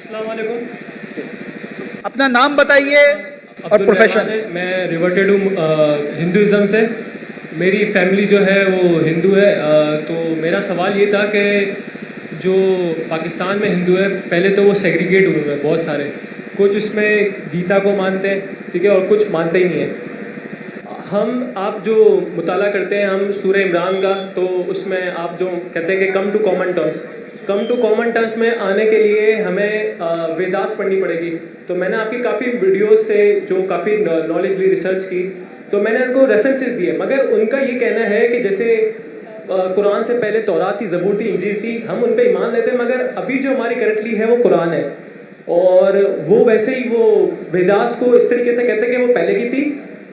अस्सलाम वालेकुम। अपना नाम बताइए और अब्दुल प्रोफेशन। रहमान है, मैं रिवर्टेड हूँ हिंदुज़म से। मेरी फैमिली जो है वो हिंदू है। तो मेरा सवाल ये था कि जो पाकिस्तान में हिंदू है, पहले तो वो सेग्रीगेट हुए हैं बहुत सारे। कुछ इसमें गीता को मानते हैं, ठीक है, और कुछ मानते ही नहीं है। आप जो मुताला करते हैं हम सूरह इमरान का, तो उसमें आप जो कहते हैं कि कम टू कॉमन टर्म्स में आने के लिए हमें वेदास पढ़नी पड़ेगी। तो मैंने आपकी काफ़ी वीडियोस से जो काफ़ी नॉलेजली रिसर्च की, तो मैंने उनको रेफरेंसेस दिए, मगर उनका ये कहना है कि जैसे कुरान से पहले तौरात थी, ज़बूर थी, इंजील थी, हम उन पर ईमान लेते हैं, मगर अभी जो हमारी करंटली है वो कुरान है। और वो वैसे ही वो वेदास को इस तरीके से कहते हैं कि वो पहले की थी।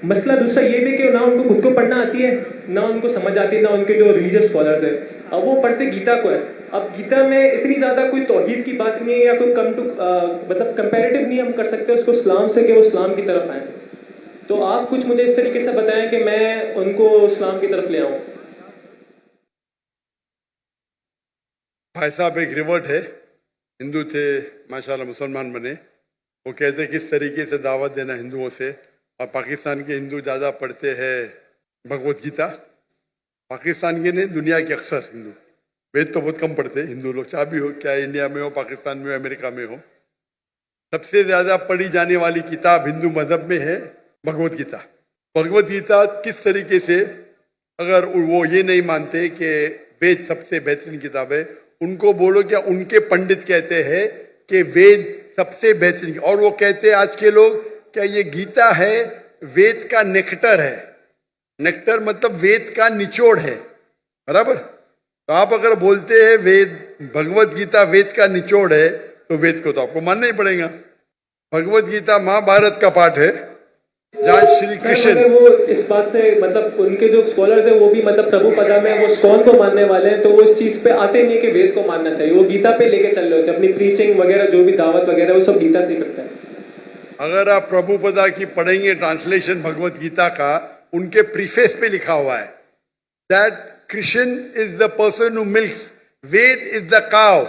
मसला दूसरा ये भी कि ना उनको खुद को पढ़ना आती है, ना उनको समझ आती है, ना उनके जो रिलीजियस स्कॉलर्स है। अब वो पढ़ते गीता को है। अब गीता में इतनी ज़्यादा कोई तौहीद की बात नहीं है, या कोई मतलब कंपैरेटिव नहीं हम कर सकते उसको इस्लाम से कि वो इस्लाम की तरफ आए। तो आप कुछ मुझे इस तरीके से बताएं कि मैं उनको इस्लाम की तरफ ले आऊँ। भाई साहब एक रिवर्ट है, हिंदू थे, माशाल्लाह मुसलमान बने। वो कहते किस तरीके से दावत देना हिंदुओं से। और पाकिस्तान के हिंदू ज़्यादा पढ़ते हैं भगवत गीता। पाकिस्तान के नहीं, दुनिया के अक्सर हिंदू वेद तो बहुत कम पढ़ते हैं हिंदू लोग, चाहे भी हो, क्या इंडिया में हो, पाकिस्तान में हो, अमेरिका में हो। सबसे ज़्यादा पढ़ी जाने वाली किताब हिंदू मजहब में है भगवत गीता। भगवत गीता किस तरीके से, अगर वो ये नहीं मानते कि वेद सबसे बेहतरीन किताब है, उनको बोलो क्या उनके पंडित कहते हैं कि वेद सबसे बेहतरीन, और वो कहते हैं आज के लोग क्या ये गीता है वेद का नेक्टर है। नेक्टर मतलब वेद का निचोड़ है, बराबर। तो आप अगर बोलते हैं वेद, भगवत गीता वेद का निचोड़ है, तो वेद को तो आपको मानना ही पड़ेगा। भगवत गीता महाभारत का पाठ है, जहाँ श्री कृष्ण, वो इस बात से मतलब उनके जो स्कॉलर्स हैं वो भी मतलब प्रभु पदा में वो स्कॉन को मानने वाले हैं, तो वो इस चीज पे आते नहीं कि वेद को मानना चाहिए। वो गीता पे लेके चल रहे होते हैं, अपनी प्रीचिंग वगैरह जो भी दावत वगैरह वो सब गीता से ही करते हैं। अगर आप प्रभुपदा की पढ़ेंगे ट्रांसलेशन भगवत गीता का, उनके प्रीफेस पे लिखा हुआ है that Krishna is the person who milks, Veda is the cow,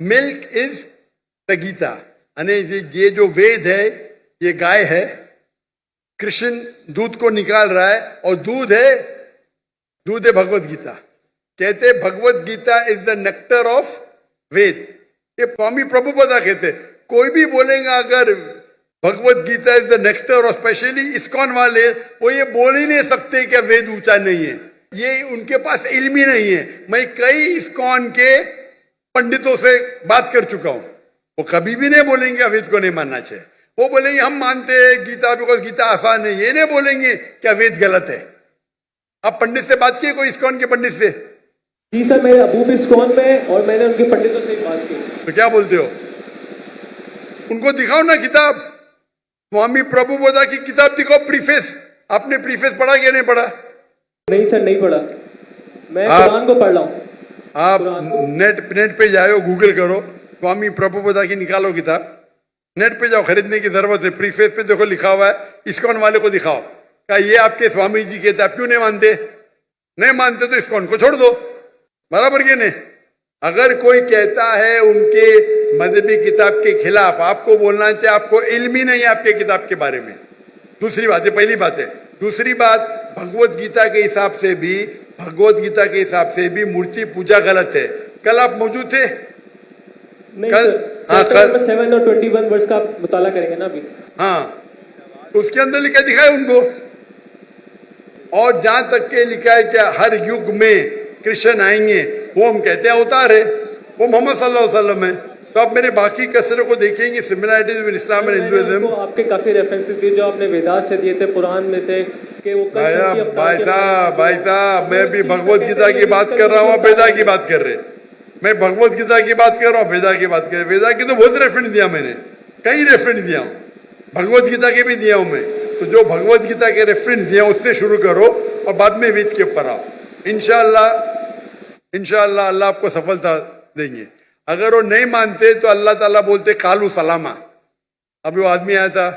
milk is the Gita. यानी ये जो वेद है ये गाय है, कृष्ण दूध को निकाल रहा है, और दूध है भगवत गीता। कहते Bhagavad Gita is the nectar of Veda. ये स्वामी प्रभुपदा कहते। कोई भी बोलेगा अगर Bhagavad Gita is the nectar, और स्पेशली इस्कॉन वाले, वो ये बोल ही नहीं सकते कि वेद ऊंचा नहीं है। ये उनके पास इल्म ही नहीं है। मैं कई इस्कॉन के पंडितों से बात कर चुका हूं, वो कभी भी नहीं बोलेंगे वेद को नहीं मानना चाहिए। वो बोलेंगे हम मानते हैं गीता, बिकॉज गीता आसान है। ये नहीं बोलेंगे क्या वेद गलत है। आप पंडित से बात किए, कोई इस्कॉन के पंडित से? जी सर, मेरे अबू भी इस्कॉन में, और मैंने उनके पंडितों से बात की। तो क्या बोलते हो? उनको दिखाओ ना किताब, स्वामी प्रभुपदा की किताब दिखाओ, प्रीफेस। आपने प्रीफेस पढ़ा क्या नहीं पढ़ा? नहीं सर, नहीं पढ़ा। मैं कुरान को पढ़ रहा हूँ। आप नेट पे जाओ, गूगल करो, स्वामी प्रभुपदा की निकालो किताब, नेट पे जाओ, खरीदने की जरूरत है। प्रीफेस पे देखो लिखा हुआ है, इस्कॉन वाले को दिखाओ, क्या ये आपके स्वामी जी कहते, आप क्यों नहीं मानते? नहीं मानते तो इस्कॉन को छोड़ दो, बराबर के नहीं। अगर कोई कहता है उनके मजहबी किताब के खिलाफ, आपको बोलना चाहिए आपको इल्म ही नहीं है आपके किताब के बारे में। दूसरी बात है, पहली बात है। दूसरी बात, भगवत गीता के हिसाब से भी मूर्ति पूजा गलत है। कल आप मौजूद थे? कल 7 और 21 वर्ष का आप मुताला करेंगे ना अभी? हाँ, तो उसके अंदर लिखा दिखा है उनको। और जहां तक के लिखा है क्या हर युग में कृष्ण आएंगे, वो हम कहते हैं अवतार है, वो मोहम्मद सल्लल्लाहु अलैहि वसल्लम है। तो आप मेरे बाकी कसरों को देखेंगे, similarities with Islam and Hinduism. आपके काफी रेफरेंसेस दिए जो आपने वेदास से दिए थे, पुराण में से, कि वो भाई साहब मैं भी भगवत गीता की बात कर रहा हूँ, आप वेदा की बात कर रहे। मैं भगवत गीता की बात कर रहा हूँ, वेदा की बात कर रहे। वेदा की तो बहुत रेफरेंस दिया मैंने, कई रेफरेंस दिया हूँ, भगवत गीता के भी दिया हूँ मैं। तो जो भगवत गीता के रेफरेंस दिया उससे शुरू करो और बाद में वेद के ऊपर आओ। इंशाअल्लाह अल्लाह आपको सफलता देंगे। अगर वो नहीं मानते तो अल्लाह ताला बोलते कालू सलामा। अभी वो आदमी आया था,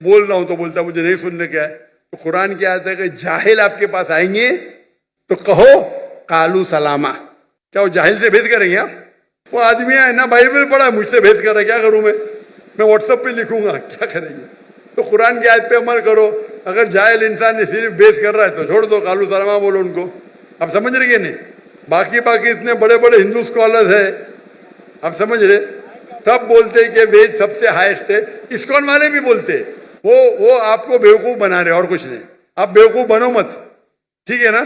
बोल रहा हूं तो बोलता मुझे नहीं सुनने क्या है। तो कुरान क्या आता है कि जाहिल आपके पास आएंगे तो कहो कालू सलामा। क्या वो जाहिल से भेद करेंगे आप? वो आदमी है ना, बाइबल पढ़ा, मुझसे बहस कर रहा है, क्या करूं मैं व्हाट्सएप पे लिखूंगा, क्या करेंगे? तो कुरान की आयत पे अमल करो। अगर जाहिल इंसान ने सिर्फ बेस कर रहा है तो छोड़ दो, कालू सलामा बोलो उनको। आप समझ रहे नहीं? बाकी इतने बड़े बड़े हिंदू स्कॉलर्स है, आप समझ रहे, सब बोलते हैं कि वेद सबसे हाईएस्ट है। इस्कॉन वाले भी बोलते हैं। वो आपको बेवकूफ बना रहे और कुछ नहीं। आप बेवकूफ बनो मत, ठीक है ना?